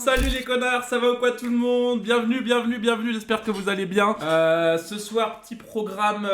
Salut les connards, ça va ou quoi tout le monde? Bienvenue, j'espère que vous allez bien. Ce soir, petit programme,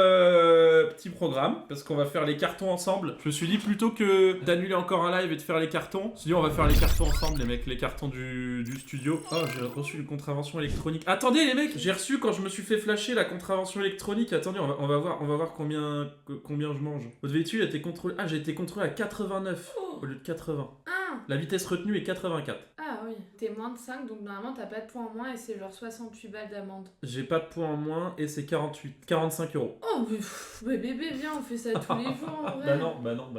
parce qu'on va faire les cartons ensemble. Je me suis dit plutôt que d'annuler encore un live et de faire les cartons, je me suis dit on va faire les cartons ensemble les mecs, les cartons du studio. Oh, j'ai reçu une contravention électronique. Attendez les mecs, j'ai reçu quand je me suis fait flasher la contravention électronique. Attendez, on va voir combien je mange. Votre véhicule a été contrôlé. Ah, j'ai été contrôlé à 89 au lieu de 80. Ah. La vitesse retenue est 84. Ah oui, t'es moins de 5, donc normalement t'as pas de points en moins et c'est genre 68 balles d'amende. J'ai pas de points en moins et c'est 45 euros. Oh mais bébé, viens, on fait ça tous les jours en vrai. Bah non.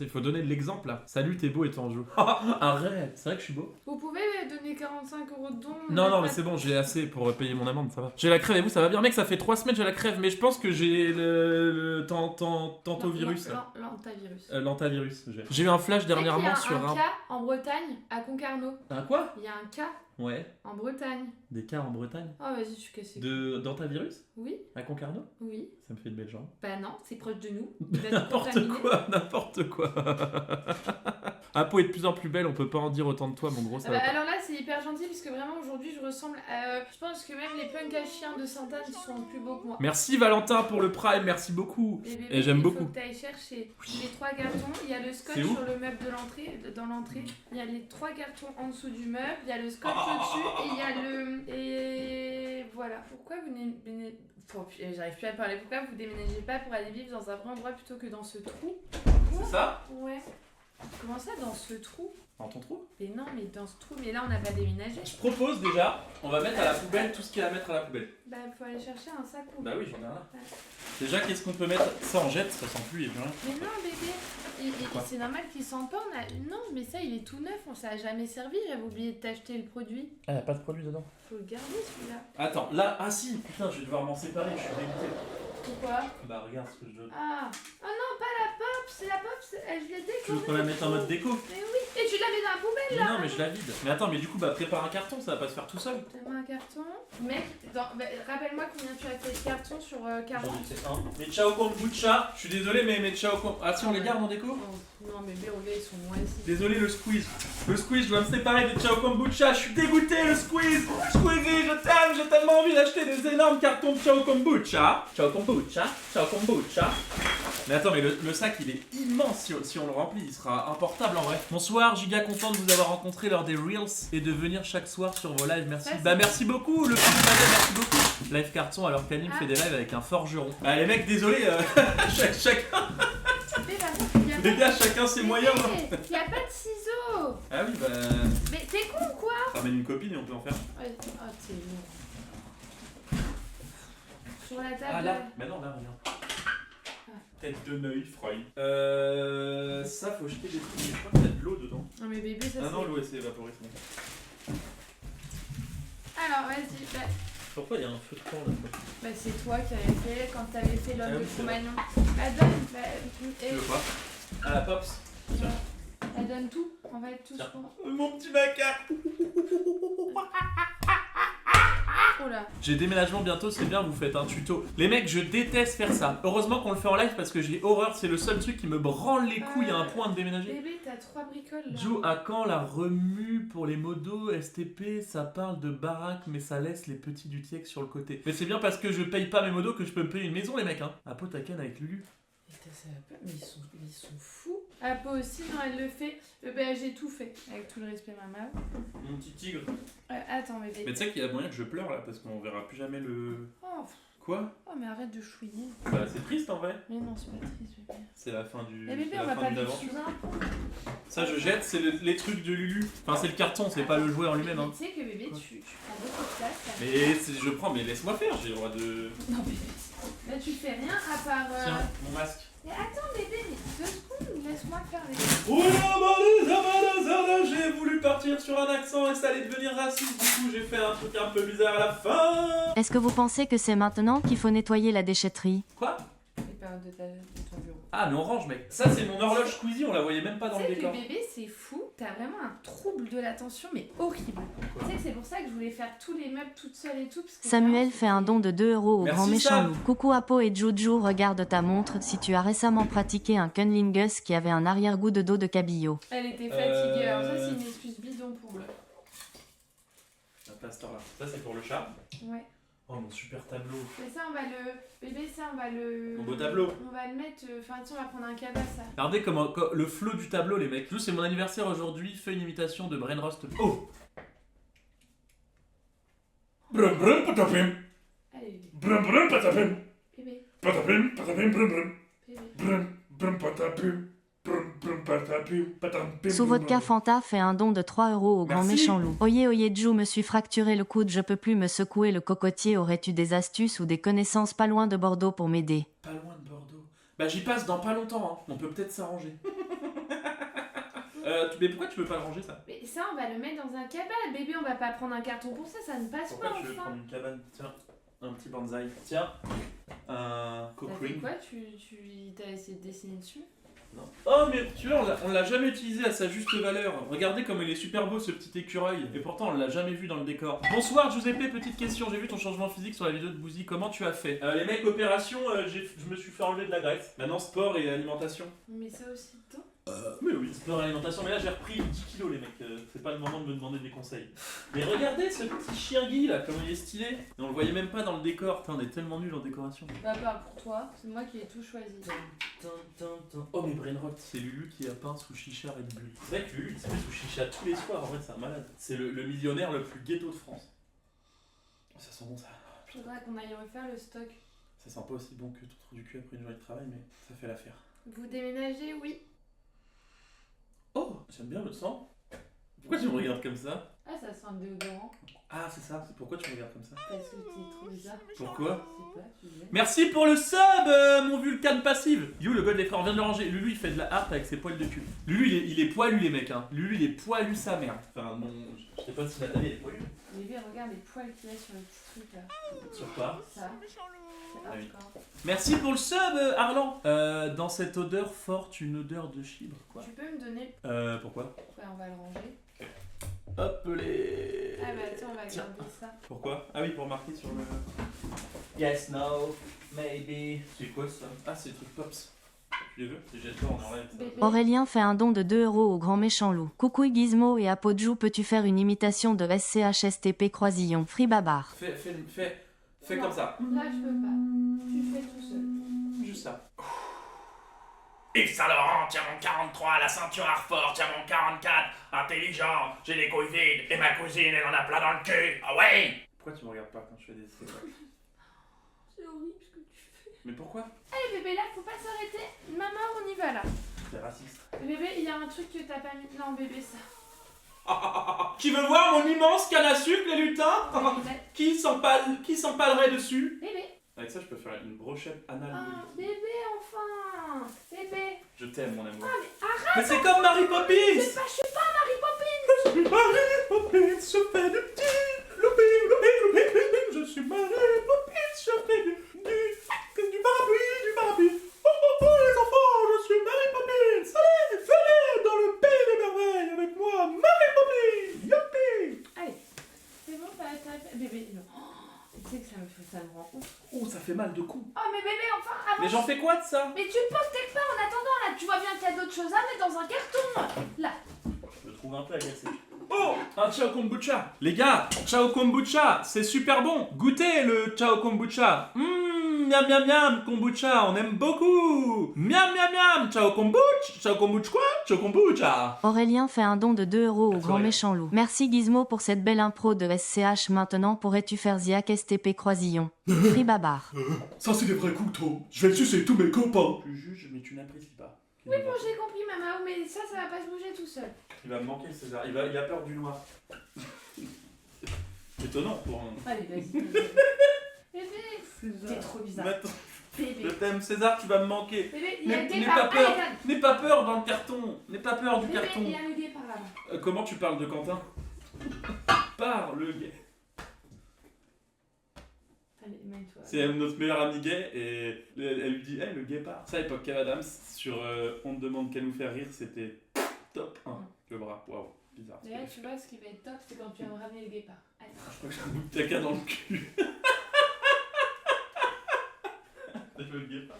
Il faut donner de l'exemple là. Salut, t'es beau et t'en joues. Arrête, c'est vrai que je suis beau. Vous pouvez donner 45 euros de don? Non, mais c'est bon, j'ai assez pour payer mon amende, ça va. J'ai la crève et vous, ça va bien? Mec, ça fait 3 semaines j'ai la crève, mais je pense que j'ai le tantovirus. L'antavirus. J'ai eu un flash dernièrement sur un cas en Bretagne, à Concarneau. Un quoi? Il y a un cas Ouais. en Bretagne. Des cas en Bretagne? Oh vas-y, je suis cassée. D'antavirus? Oui. À Concarneau? Oui. Ça me fait de belles jambes. Bah non, c'est proche de nous. N'importe quoi. Apo est de plus en plus belle, on peut pas en dire autant de toi, mon gros. Ça va pas. Alors là, c'est hyper gentil parce que vraiment aujourd'hui, je ressemble à. Je pense que même les punks à chiens de Sainte-Anne sont plus beaux que moi. Merci Valentin pour le prime, merci beaucoup. Et j'aime beaucoup. Il faut que t'ailles chercher les 3 cartons. Il y a le scotch sur le meuble de l'entrée, dans l'entrée. Il y a les 3 cartons en dessous du meuble. Il y a le scotch au-dessus et il y a le. Et voilà. Pourquoi vous j'arrive plus à parler. Pourquoi vous déménagez pas pour aller vivre dans un vrai endroit plutôt que dans ce trou? C'est ça? Ouais. Comment ça, dans ce trou? Dans ton trou? Mais non, mais dans ce trou, mais là on n'a pas déménagé. Je propose déjà, on va mettre à la poubelle tout ce qu'il y a à mettre à la poubelle. Bah, faut aller chercher un sac ou. Bah oui, j'en ai un là. Ouais. Déjà, qu'est-ce qu'on peut mettre? Ça en jette, ça sent plus, il y a plus rien. Mais non, bébé, c'est normal qu'il sent pas. Non, mais ça, il est tout neuf, on s'est jamais servi. J'avais oublié de t'acheter le produit. Ah, y'a pas de produit dedans? Faut le garder celui-là. Attends, là, ah si, putain, je vais devoir m'en séparer, je suis dégoûté. Pourquoi? Bah, regarde ce que je donne. Ah non, pas la pop, c'est la pop, je l'ai décorée. Tu veux qu'on la mette en mode déco? Mais oui, et tu la mets dans la poubelle là. Non, mais je la vide. Mais attends, mais du coup, bah, prépare un carton, ça va pas se faire tout seul. Donne-moi un carton. Mec, rappelle-moi combien tu as fait de cartons sur 40. J'en ai fait un. Mais ciao kombucha, je suis désolé, mais ciao kombucha. Ah si, on les garde en déco? Non, mais regarde, ils sont moisis. Désolé, le squeeze. Je dois me séparer des ciao kombucha, je suis dégoûté, le squeeze. Squeezie, je t'aime, j'ai tellement envie d'acheter des énormes cartons de ciao kombucha. Ciao kombucha. Mais attends, mais le sac il est immense, si on le remplit, il sera importable en vrai. Bonsoir, giga content de vous avoir rencontré lors des Reels et de venir chaque soir sur vos lives, merci. Bah merci beaucoup, le petit Madame, merci beaucoup. Live carton alors qu'Anime fait des lives avec un forgeron. Ah les mecs, désolé, chacun... Les gars, chacun ses moyens. Il y a pas de ciseaux. Ah oui, bah... Mais t'es con ou quoi? Ramène une copine et on peut en faire. Ouais. Oh, t'es lourd. Sur la table. Ah là, bah non, là, regarde. Tête de Neuil, Freud. Ça, faut jeter des trucs. Je crois qu'il y a de l'eau dedans. Non, mais bébé, ça c'est. Ah non, l'eau elle s'est évaporée, c'est bon. Alors, vas-y. Pourquoi il y a un feu de camp là? Bah, c'est toi qui avais fait quand t'avais fait l'homme de Cro-Magnon. Elle donne. Tu veux quoi? Ah, la Pops. Tiens. Elle donne tout. On va être tous. Mon petit macaque. Oh là. J'ai déménagement bientôt, c'est bien, vous faites un tuto. Les mecs, je déteste faire ça. Heureusement qu'on le fait en live parce que j'ai horreur, c'est le seul truc qui me branle les couilles à un point de déménager. Bébé, t'as 3 bricoles là. Joe, à quand la remue pour les modos STP? Ça parle de baraque, mais ça laisse les petits du TIEC sur le côté. Mais c'est bien parce que je paye pas mes modos que je peux me payer une maison, les mecs, hein. À Potaken avec Lulu. Mais ils sont fous. Apo aussi, non, elle le fait. J'ai tout fait. Avec tout le respect, maman. Mon petit tigre. Attends, bébé. Mais tu sais qu'il y a moyen que je pleure là parce qu'on verra plus jamais le. Oh. Quoi? Oh, mais arrête de chouiner. Bah, c'est triste en vrai. Mais non, c'est pas triste, bébé. C'est la fin du. Mais bébé, on va pas vivre sous un pont. Ça, je jette, c'est les trucs de Lulu. Enfin, c'est le carton, c'est pas le jouet en lui-même. Hein. Tu sais que bébé, tu prends beaucoup de place. Là. Mais je prends, mais laisse-moi faire, j'ai le droit de. Non, bébé. Là, tu fais rien à part. Tiens, mon masque. Mais attends, bébé, mais 2 secondes, laisse-moi faire les. J'ai voulu partir sur un accent et ça allait devenir raciste. Du coup, j'ai fait un truc un peu bizarre à la fin. Est-ce que vous pensez que c'est maintenant qu'il faut nettoyer la déchetterie? Quoi? Les périodes de ton bureau. Ah, mais on range, mec. Ça, c'est mon horloge Squeezie, on la voyait même pas dans le décor. Tu sais que bébé, c'est fou. T'as vraiment un trouble de l'attention, mais horrible. Tu sais que c'est pour ça que je voulais faire tous les meubles toute seule et tout. Parce que Samuel fait un don de 2 € au Merci, grand méchant Sam. loup. Coucou Apo et Jojo, regarde ta montre si tu as récemment pratiqué un cunnilingus qui avait un arrière-goût de dos de cabillaud. Elle était fatiguée, alors ça c'est une excuse bidon pour moi. pas à cette heure-là. Ça, c'est pour le chat. Ouais. Oh, mon super tableau. Mais ça, on va le. Bébé, ça, on va le. Mon beau tableau. On va le mettre. Enfin, tu sais, on va prendre un cabas, ça. Regardez comment le flow du tableau, les mecs. Juste, c'est mon anniversaire aujourd'hui. Fais une imitation de Brainrost. Oh! Brum brum patapim, Allez, bébé. brum brum patapim, Bébé. patapim, patapim, brum brum, Bébé. brum brum patapim, brum brum patapim, patapim. Sous vodka Fanta fait un don de 3 € au grand Merci. méchant loup. Oyez Jou, me suis fracturé le coude, je peux plus me secouer le cocotier. Aurais-tu des astuces ou des connaissances pas loin de Bordeaux pour m'aider? Pas loin de Bordeaux. Bah, j'y passe dans pas longtemps. Hein. On peut peut-être s'arranger. Mais pourquoi tu peux pas le ranger, ça? Mais ça, on va le mettre dans un cabas. Bébé, on va pas prendre un carton pour ça, ça ne passe Pourquoi pas, tu veux enfin. prendre une cabane? Tiens, un petit bonsaï. Tiens, un coke T'as fait ring. quoi? T'as essayé de dessiner dessus? Non. Oh, mais tu vois, on l'a jamais utilisé à sa juste valeur. Regardez comme il est super beau, ce petit écureuil. Et pourtant, on l'a jamais vu dans le décor. Bonsoir, Giuseppe, petite question. J'ai vu ton changement physique sur la vidéo de Bouzy. Comment tu as fait? Les mecs, opération, je me suis fait enlever de la graisse. Maintenant, sport et alimentation. Mais ça aussi dedans? Mais oui, sport et alimentation. Mais là, j'ai repris 10 kilos, les mecs. C'est pas le moment de me demander des conseils. Mais regardez ce petit chien Guy, là, comme il est stylé. Et on le voyait même pas dans le décor. Putain, on est tellement nuls en décoration. Bah, pas pour toi, c'est moi qui ai tout choisi. Oh, mais Brainrot, c'est Lulu qui a peint sous chicha Red Bull. C'est vrai que Lulu, il se met sous chicha tous les soirs. En vrai, c'est un malade. C'est le millionnaire le plus ghetto de France. Ça sent bon, ça. Faudra qu'on aille refaire le stock. Ça sent pas aussi bon que ton trou du cul après une journée de travail, mais ça fait l'affaire. Vous déménagez, oui. Oh, j'aime bien le sang. Pourquoi tu me regardes comme ça? Ah, ça sent le déodorant. Ah, c'est ça. C'est pourquoi tu me regardes comme ça? Parce que tu trouves bizarre. Pourquoi? Je sais pas, tu dis. Merci pour le sub, mon Vulcan passive. You, le god des frères, on vient de le ranger. Lulu, il fait de la harpe avec ses poils de cul. Lulu, il est poilu, les mecs. Hein. Lulu, il est poilu sa mère. Enfin, bon, je sais pas si Nathalie elle est poilue. Bébé, regarde les poils qu'il y a sur le petit truc là. Sur quoi? Ça. C'est Ah oui. hardcore. Merci pour le sub, Arlan. Dans cette odeur forte, une odeur de chibre. Quoi? Tu peux me donner. Pourquoi? Ouais, on va le ranger. Hop les. Ah, bah attends, on va Tiens. garder ça. Pourquoi? Ah oui, pour marquer sur le. Yes, no, maybe. C'est quoi ça? Ah, c'est le truc Pops. Tu les veux? Les jette pas, on enlève ça. Bébé. Aurélien fait un don de 2 € au grand méchant loup. Coucou Gizmo et Apodjou, peux-tu faire une imitation de SCHSTP Croisillon? Free Babar. Fais Non. comme ça. Là, je peux pas. Tu fais tout seul. Juste ça. Yves Saint Laurent, tiens mon 43, la ceinture Arfort, tiens mon 44, intelligent, j'ai les couilles vides, et ma cousine elle en a plein dans le cul, ah ouais! Pourquoi tu me regardes pas quand je fais des. C'est horrible ce que tu fais. Mais pourquoi? Allez, bébé, là, faut pas s'arrêter. Maman, on y va là. T'es raciste. Bébé, il y a un truc que t'as pas mis. Non, bébé, ça. Qui veut voir mon immense canne à sucre, les lutins? Bébé. Qui s'empalerait dessus? Bébé. Avec ça, je peux faire une brochette anale. Ah, bébé, enfin. Bébé. Je t'aime, mon amour. Ah, mais arrête. Mais c'est comme Mary Poppins! Je suis pas Mary Poppins. Mary Poppins, je fais du petit louping. Je suis Mary Poppins, je fais du parapluie. Oh, les enfants, je suis Mary Poppins. Allez, venez dans le pays des merveilles avec moi, Mary Poppins. Youpi! Allez. C'est bon, t'as. Bébé, non. Oh, tu sais que ça me rend ouf. Oh, ça fait mal de con. Oh, mais bébé, enfin, avance. Mais j'en fais quoi de ça? Mais tu te poses quelque part en attendant là. Tu vois bien qu'il y a d'autres choses à mettre dans un carton. Là. Je me trouve un peu agacé. Oh, un Ciao Kombucha. Les gars, Ciao Kombucha, c'est super bon. Goûtez le Ciao Kombucha. Miam miam miam, kombucha, on aime beaucoup. Miam miam miam, Ciao Kombucha. Ciao Kombucha quoi? Ciao Kombucha. Aurélien fait un don de 2 € au Merci, grand Aurélien. méchant loup. Merci Gizmo pour cette belle impro de SCH. Maintenant, pourrais-tu faire Ziak STP Croisillon? Free Babar. Ça c'est des vrais couteaux, je vais sucer tous mes copains. Tu juges, mais tu n'apprécies pas. Oui, bon, j'ai compris, maman, mais ça va pas se bouger tout seul. Il va me manquer le César, il a peur du noir. Étonnant pour un... Allez, vas-y. Bébé, t'es trop bizarre. Maintenant, je Bébé. t'aime César, tu vas me manquer. Bébé, il y a le N'aie guépard. pas peur, Allez, viens. n'aie pas peur dans le carton. N'aie pas peur du Bébé, carton. il y a le guépard là-bas. Comment tu parles de Quentin? Par le gay. Allez, mets-toi. C'est notre meilleure amie gay et elle lui dit hey, le guépard. Ça à l'époque Kev Adams sur On te demande qu'à nous faire rire, c'était top 1. Le bras, waouh, bizarre. D'ailleurs, tu vois, ce qui va être top, c'est quand tu vas me ramener le guépard. Allez. Je crois que j'ai un bout de caca dans le cul.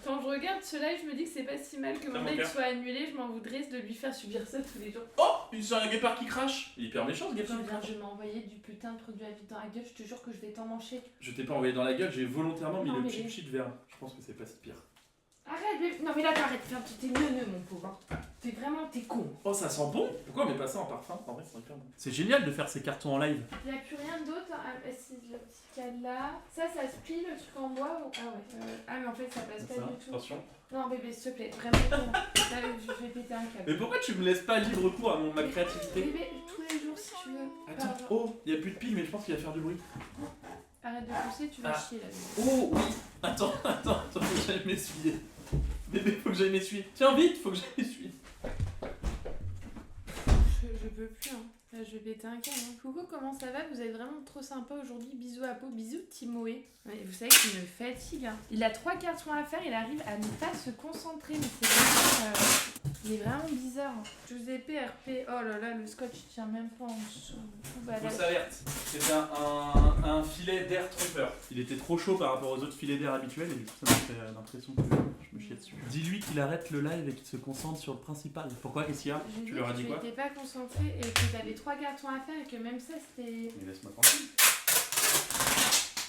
Quand je regarde ce live, je me dis que c'est pas si mal que Ça mon mon live cœur. soit annulé. Je m'en voudrais de lui faire subir ça tous les jours. Oh, c'est un guépard qui crache. Il est hyper méchant ce guépard. Je m'ai envoyé du putain de produit à vide dans la gueule. Je te jure que je vais t'en manger. Je t'ai pas envoyé dans la gueule, j'ai volontairement mis Non, le mais- cheap sheet vert. Je pense que c'est pas si pire. Arrête, non mais là t'arrêtes de faire tes neuneux, mon pauvre. T'es con. Oh, ça sent bon. Pourquoi on met pas ça en parfum? En vrai, c'est hyper bon. C'est génial de faire ces cartons en live. Il n'y a plus rien d'autre. Ah, c'est le petit cadenas. Ça se plie le truc en bois ou... Ah ouais. Ah mais en fait ça passe pas Ça, du tout. attention. Non bébé, s'il te plaît, vraiment non. Là je vais péter un câble. Mais pourquoi tu me laisses pas libre cours à ma créativité? Bébé, tous les jours si tu veux. Attends, Pardon. oh, il y a plus de pile, mais je pense qu'il va faire du bruit. Arrête de pousser, tu vas Ah. chier là. Oh oui. Attends, faut que j'aille m'essuyer. Bébé, faut que j'aille m'essuyer. Tiens, vite, faut que j'aille m'essuyer. Je peux plus, hein. Là, je vais péter un câble. Hein. Coucou, comment ça va? Vous êtes vraiment trop sympa aujourd'hui. Bisous à peau, bisous Timoé. Ouais, vous savez qu'il me fatigue. Hein. Il a 3 cartons à faire, il arrive à ne pas se concentrer. Mais c'est vraiment, il est vraiment bizarre. Hein. Giuseppe RP, oh là là, le scotch il tient même pas en dessous. Fausse alerte. C'était un filet d'air trompeur. Il était trop chaud par rapport aux autres filets d'air habituels et du coup ça m'a fait l'impression que je me chiais dessus. Dis-lui qu'il arrête le live et qu'il se concentre sur le principal. Pourquoi? Qu'est-ce qu'il y a? Tu leur as dit quoi? Tu n'étais pas concentré et que t'avais 3 cartons à faire et que même ça c'était... Mais laisse-moi tranquille.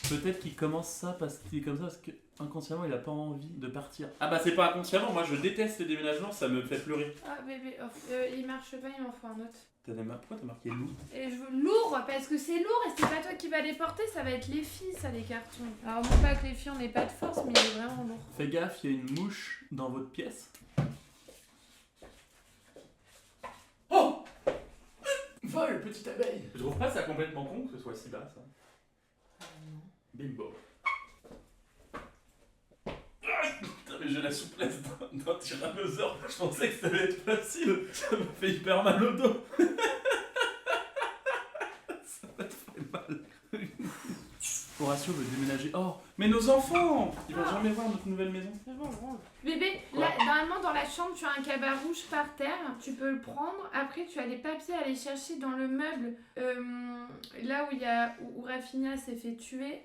Peut-être qu'il commence ça parce qu'il est comme ça parce que inconsciemment il a pas envie de partir. Ah bah c'est pas inconsciemment, moi je déteste les déménagements, ça me fait pleurer. Ah bébé, il marche pas, il m'en faut un autre. Pourquoi t'as marqué loup? Et je veux lourd parce que c'est lourd et c'est pas toi qui vas les porter, ça va être les filles ça les cartons. Alors non pas que les filles on n'ait pas de force mais il est vraiment lourd. Fais gaffe, il y a une mouche dans votre pièce. Oh! Vol, petite abeille! Je trouve pas ça complètement con que ce soit si bas ça. Bimbo. Putain, mais j'ai la souplesse d'un tyrannosaure. Je pensais que ça allait être facile. Ça me fait hyper mal au dos. Ça m'a fait mal. Horatio veut déménager. Oh, mais nos enfants! Ils vont jamais voir notre nouvelle maison. Bébé, Quoi? là, normalement dans la chambre tu as un cabas rouge par terre, tu peux le prendre, après tu as les papiers à aller chercher dans le meuble, là où il y a où Rafinha s'est fait tuer,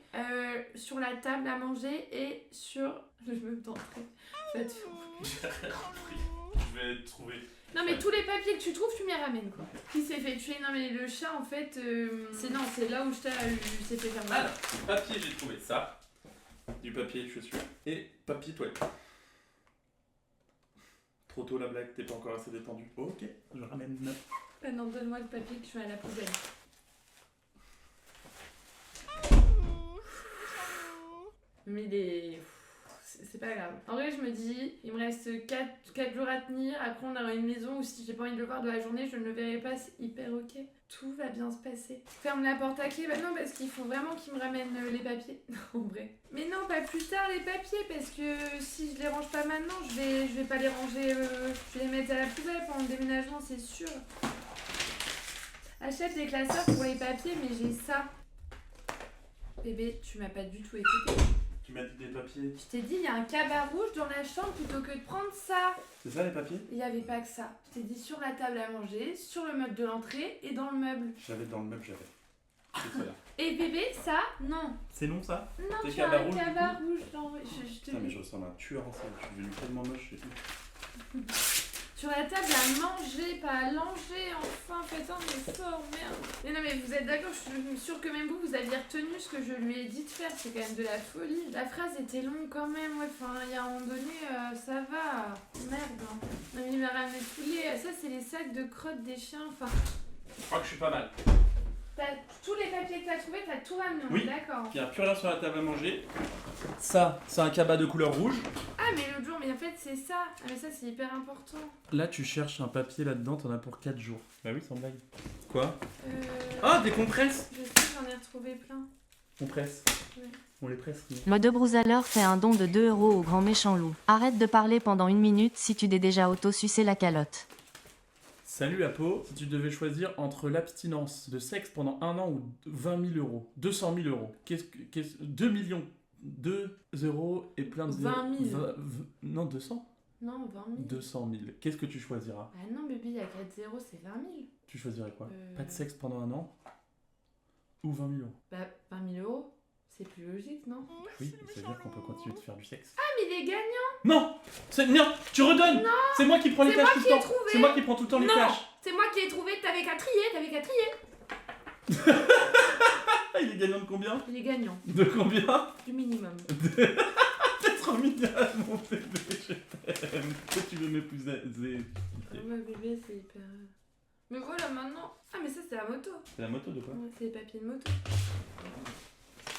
sur la table à manger et sur le meuble d'entrée. Faites J'ai rien compris. Je vais trouver. Non mais tous les papiers que tu trouves, tu m'y ramènes quoi. Qui s'est fait tuer? Non mais le chat en fait, c'est là où je s'est fait faire mal. Alors, papier, j'ai trouvé ça. Du papier de chaussures. Et papier toilette. Trop tôt la blague, t'es pas encore assez détendu. Ok, je ramène 9. Ah non, donne-moi le papier que je mets à la poubelle. Mais c'est pas grave. En vrai, je me dis, il me reste 4 jours à tenir. Après, on aura une maison où si j'ai pas envie de le voir de la journée, je ne le verrai pas. C'est hyper ok. Tout va bien se passer. Ferme la porte à clé. Bah non, parce qu'il faut vraiment qu'ils me ramènent les papiers. En vrai. Mais non, pas plus tard les papiers. Parce que si je les range pas maintenant, je vais pas les ranger. Je vais les mettre à la poubelle pendant le déménagement, c'est sûr. Achète des classeurs pour les papiers, mais j'ai ça. Bébé, tu m'as pas du tout écouté. Tu m'as dit des papiers. Je t'ai dit, il y a un cabas rouge dans la chambre plutôt que de prendre ça. C'est ça les papiers? Il n'y avait pas que ça. Je t'ai dit sur la table à manger, sur le meuble de l'entrée et dans le meuble. J'avais dans le meuble, j'avais. C'est ça là. Et bébé, ça, non. C'est long ça? Non, Des tu as cabas un rouges, du cabas coup rouge dans... Je te Putain, mais dis. je ressemble à un tueur en série. Je suis devenu tellement moche et tout. Sur la table à manger, pas à langer, enfin, faites un effort, merde. Mais non, mais vous êtes d'accord, je suis sûre que même vous aviez retenu ce que je lui ai dit de faire, c'est quand même de la folie. La phrase était longue quand même, ouais, enfin, il y a un moment donné, ça va. Merde. Hein. Non, mais il m'a ramené tous les... Ça, c'est les sacs de crottes des chiens, enfin... Je crois que je suis pas mal. T'as tous les papiers que t'as trouvés, t'as tout ramené, on Oui. est d'accord. Il n'y a plus rien sur la table à manger. Ça, c'est un cabas de couleur rouge. Ah, mais l'autre jour, mais en fait, c'est ça. Ah, mais ça, c'est hyper important. Là, tu cherches un papier là-dedans, t'en as pour 4 jours. Bah oui, sans blague. Quoi? Euh... Ah, des compresses! Je sais, j'en ai retrouvé plein. On presse. Ouais. On les presse. Oui. Mode Brousaler fait un don de 2 € au grand méchant loup. Arrête de parler pendant 1 minute si tu t'es déjà auto-sucé la calotte. Salut Apo, si tu devais choisir entre l'abstinence de sexe pendant 1 an ou 20 000 euros, 200 000 euros, 2 millions, 2 euros et plein de 20 000. Non, 200? Non, 20 000. 200 000. Qu'est-ce que tu choisiras? Ah non, bébé, il y a 4 zéros, c'est 20 000. Tu choisirais quoi? Euh. Pas de sexe pendant 1 an ou 20 000 euros? Bah, 20 000 euros, C'est plus logique, non? Oui, ça veut dire qu'on peut continuer de faire du sexe. Ah, mais il est gagnant! Non, non, tu redonnes. Non, c'est moi qui prends les c'est cash moi tout le qui ai temps. trouvé. C'est moi qui prends tout le temps les Non. cash. C'est moi qui l'ai trouvé, t'avais qu'à trier! Ah, il est gagnant de combien? Il est gagnant, De combien? du minimum. T'es trop mignonne, mon bébé, je t'aime. Pourquoi tu veux m'épouser? Ouais, bébé, c'est hyper... Mais voilà, maintenant... Ah, mais ça, c'est la moto. C'est la moto de quoi? Ouais, c'est les papiers de moto.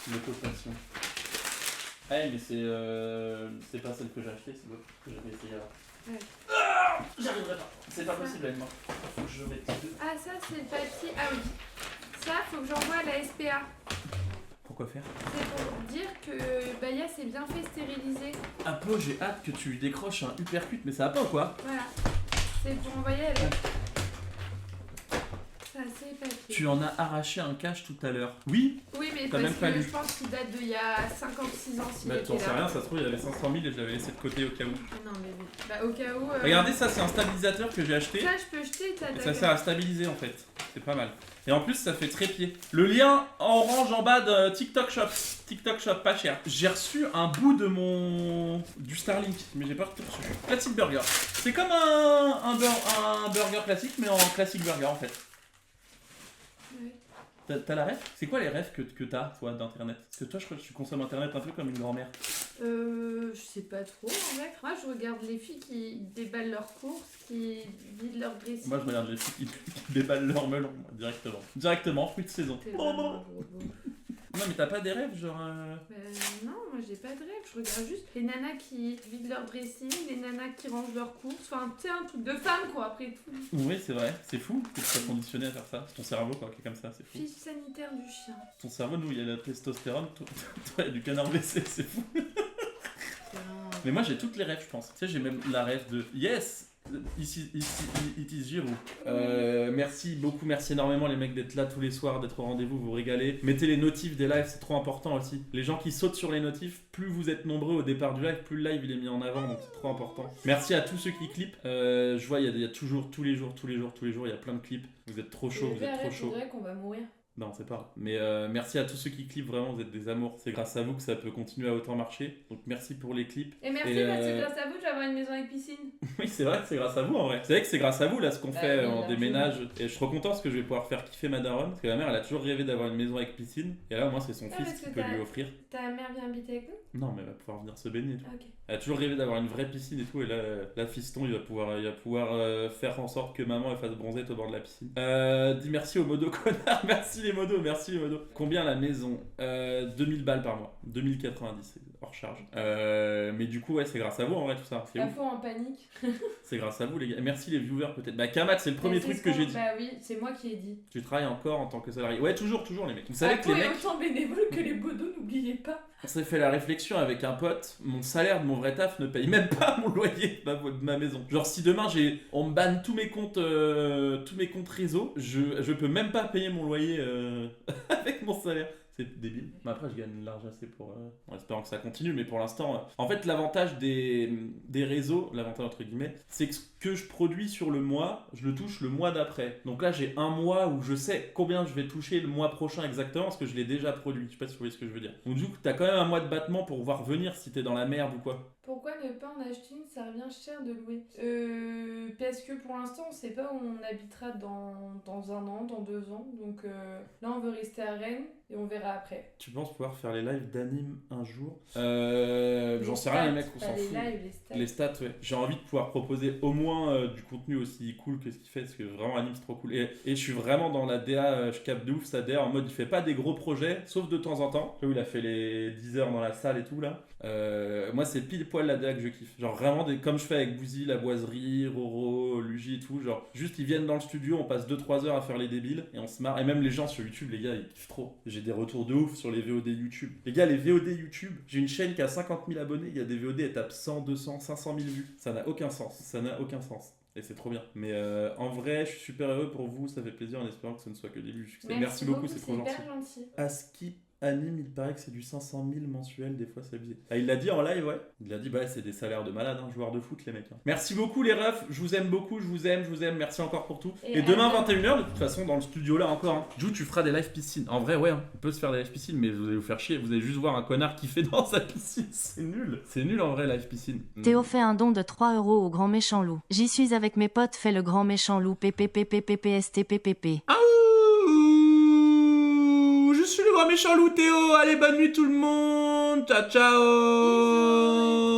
Moto passion. Ah, mais c'est pas celle que j'ai achetée, c'est l'autre que j'avais essayé avant. Ouais. Ah, j'arriverai pas. C'est pas possible avec moi. Faut que je rectifie. Ah, ça, c'est le papier... Ah oui. Ça, faut que j'envoie à la SPA. Pourquoi faire? C'est pour dire que Baya s'est bien fait stériliser. Apo, j'ai hâte que tu lui décroches un uppercut, mais ça va pas ou quoi? Voilà. C'est pour envoyer avec... Ça, c'est les papiers. Tu en as arraché un cache tout à l'heure. Oui? Oui, mais T'as parce même pas que lu. je pense qu'il date d'il y a 56 ans s'il Bah, était t'en sais là. rien, ça se trouve, il y avait 500 000 et je l'avais laissé de côté au cas où. Non, mais oui. Bah, au cas où... Regardez, ça, c'est un stabilisateur que j'ai acheté. Ça, je peux jeter, Et ça sert à stabiliser en fait. C'est pas mal. Et en plus, ça fait trépied. Le lien en orange en bas de TikTok Shop. TikTok Shop, pas cher. J'ai reçu un bout de du Starlink, mais j'ai pas reçu. Classic Burger. C'est comme un burger classique, mais en classic burger en fait. Ouais. T'as la ref? C'est quoi les refs que t'as, toi, d'internet? Parce que toi, je crois que tu consommes internet un peu comme une grand-mère. Je sais pas trop en vrai. Moi, je regarde les filles qui déballent leurs courses, qui vident leur dressing. Moi, je regarde les filles qui déballent leur melon, moi, directement. Directement, fruit de saison. T'es Oh vraiment non! un gros beau. Non, mais t'as pas des rêves, genre. Non, moi j'ai pas de rêve, je regarde juste les nanas qui vident leur dressing, les nanas qui rangent leurs courses, enfin tu sais un truc de femme quoi après tout. Oui, c'est vrai, c'est fou que tu sois conditionné à faire ça. C'est ton cerveau, quoi, qui est comme ça, c'est fou. Fiche sanitaire du chien. Ton cerveau, nous, il y a la testostérone, toi, il y a du canard blessé, c'est fou. C'est vraiment... Mais moi, j'ai toutes les rêves, je pense. Tu sais, j'ai même la rêve de Yes! Ici, it is Giroud. Merci beaucoup, merci énormément les mecs d'être là tous les soirs, d'être au rendez-vous, vous régalez. Mettez les notifs des lives, c'est trop important aussi. Les gens qui sautent sur les notifs, plus vous êtes nombreux au départ du live, plus le live il est mis en avant, donc c'est trop important. Merci à tous ceux qui clippent. Je vois, il y a toujours, tous les jours, il y a plein de clips. Vous êtes trop chaud, vous êtes trop chaud. C'est vrai qu'on va mourir. Non, c'est pas. Mais merci à tous ceux qui clippent, vraiment, vous êtes des amours. C'est grâce à vous que ça peut continuer à autant marcher. Donc merci pour les clips. Et merci parce que grâce à vous, je vais avoir une maison avec piscine. Oui, c'est vrai que c'est grâce à vous en vrai. C'est vrai que c'est grâce à vous là ce qu'on fait oui, en largement. déménage. Et je suis trop content parce que je vais pouvoir faire kiffer ma daronne. Parce que ma mère elle a toujours rêvé d'avoir une maison avec piscine. Et là au moins c'est son Ah, fils parce qui que peut lui offrir. Ta mère vient habiter avec nous? Non, mais elle va pouvoir venir se baigner et tout. Ah, ok. Elle a toujours rêvé d'avoir une vraie piscine et tout. Et là fiston il va pouvoir faire en sorte que maman elle fasse bronzer au bord de la piscine. Dis merci aux modos connard. Merci les modos. Combien la maison 2000 balles par mois. 2090 c'est hors charge. Mais du coup ouais c'est grâce à vous en vrai tout ça. C'est La ouf. fois en panique. C'est grâce à vous les gars. Merci les viewers peut-être. Bah Kamat c'est le premier truc que j'ai dit. Bah oui, c'est moi qui ai dit. Tu travailles encore en tant que salarié. Ouais, toujours les mecs. Vous savez que les mecs, autant bénévole que les bodos, n'oubliez pas. on s'est fait la réflexion avec un pote. Mon salaire de mon vrai taf ne paye même pas mon loyer de ma maison. Genre si demain on me banne tous mes comptes réseau, je peux même pas payer mon loyer avec mon salaire. C'est débile. Mais après, je gagne l'argent assez pour. En espérant que ça continue, mais pour l'instant. En fait, l'avantage des réseaux, l'avantage entre guillemets, c'est que ce que je produis sur le mois, je le touche le mois d'après. Donc là, j'ai un mois où je sais combien je vais toucher le mois prochain exactement parce que je l'ai déjà produit. Je sais pas si vous voyez ce que je veux dire. Donc, du coup, t'as quand même un mois de battement pour voir venir si t'es dans la merde ou quoi. Pourquoi ne pas en acheter une? Ça revient cher de louer. Parce que pour l'instant, on sait pas où on habitera dans 1 an, dans 2 ans. Donc là, on veut rester à Rennes et on verra après. Tu penses pouvoir faire les lives d'anime un jour? J'en sais rien, les mecs, on s'en fout. Les stats, ouais. J'ai envie de pouvoir proposer au moins du contenu aussi cool que ce qu'il fait, parce que vraiment, anime, c'est trop cool. Et je suis vraiment dans la DA, je capte de ouf sa DA en mode il fait pas des gros projets, sauf de temps en temps. Là où il a fait les 10 heures dans la salle et tout, là. Moi, c'est pile poil la DA que je kiffe. Genre vraiment, comme je fais avec Bouzy, La Boiserie, Roro, Luigi et tout. Genre, juste ils viennent dans le studio, on passe 2-3 heures à faire les débiles et on se marre. Et même les gens sur YouTube, les gars, ils kiffent trop. J'ai des retours de ouf sur les VOD YouTube. Les gars, les VOD YouTube, j'ai une chaîne qui a 50 000 abonnés, il y a des VOD, elles tapent 100, 200, 500 000 vues. Ça n'a aucun sens. Et c'est trop bien. Mais en vrai, je suis super heureux pour vous, ça fait plaisir en espérant que ce ne soit que le début du succès. Merci beaucoup, c'est trop gentil. Super gentil. Anime, il paraît que c'est du 500 000 mensuel, des fois c'est abusé. Ah, il l'a dit en live, ouais. Il a dit, bah c'est des salaires de malade, hein, joueurs de foot, les mecs. Hein. Merci beaucoup, les refs. Je vous aime beaucoup, je vous aime. Merci encore pour tout. Et demain, 21h, de toute façon, dans le studio là encore. Hein. Jou, tu feras des live piscine. En vrai, ouais, hein, on peut se faire des live piscine, mais vous allez vous faire chier. Vous allez juste voir un connard qui fait dans sa piscine. C'est nul. C'est nul en vrai, live piscine. Théo fait un don de 3 € au grand méchant loup. J'y suis avec mes potes, fait le grand méchant loup. PPPPPPSTPPP. Ah, je suis le grand méchant loup Théo. Allez, bonne nuit tout le monde. Ciao, ciao.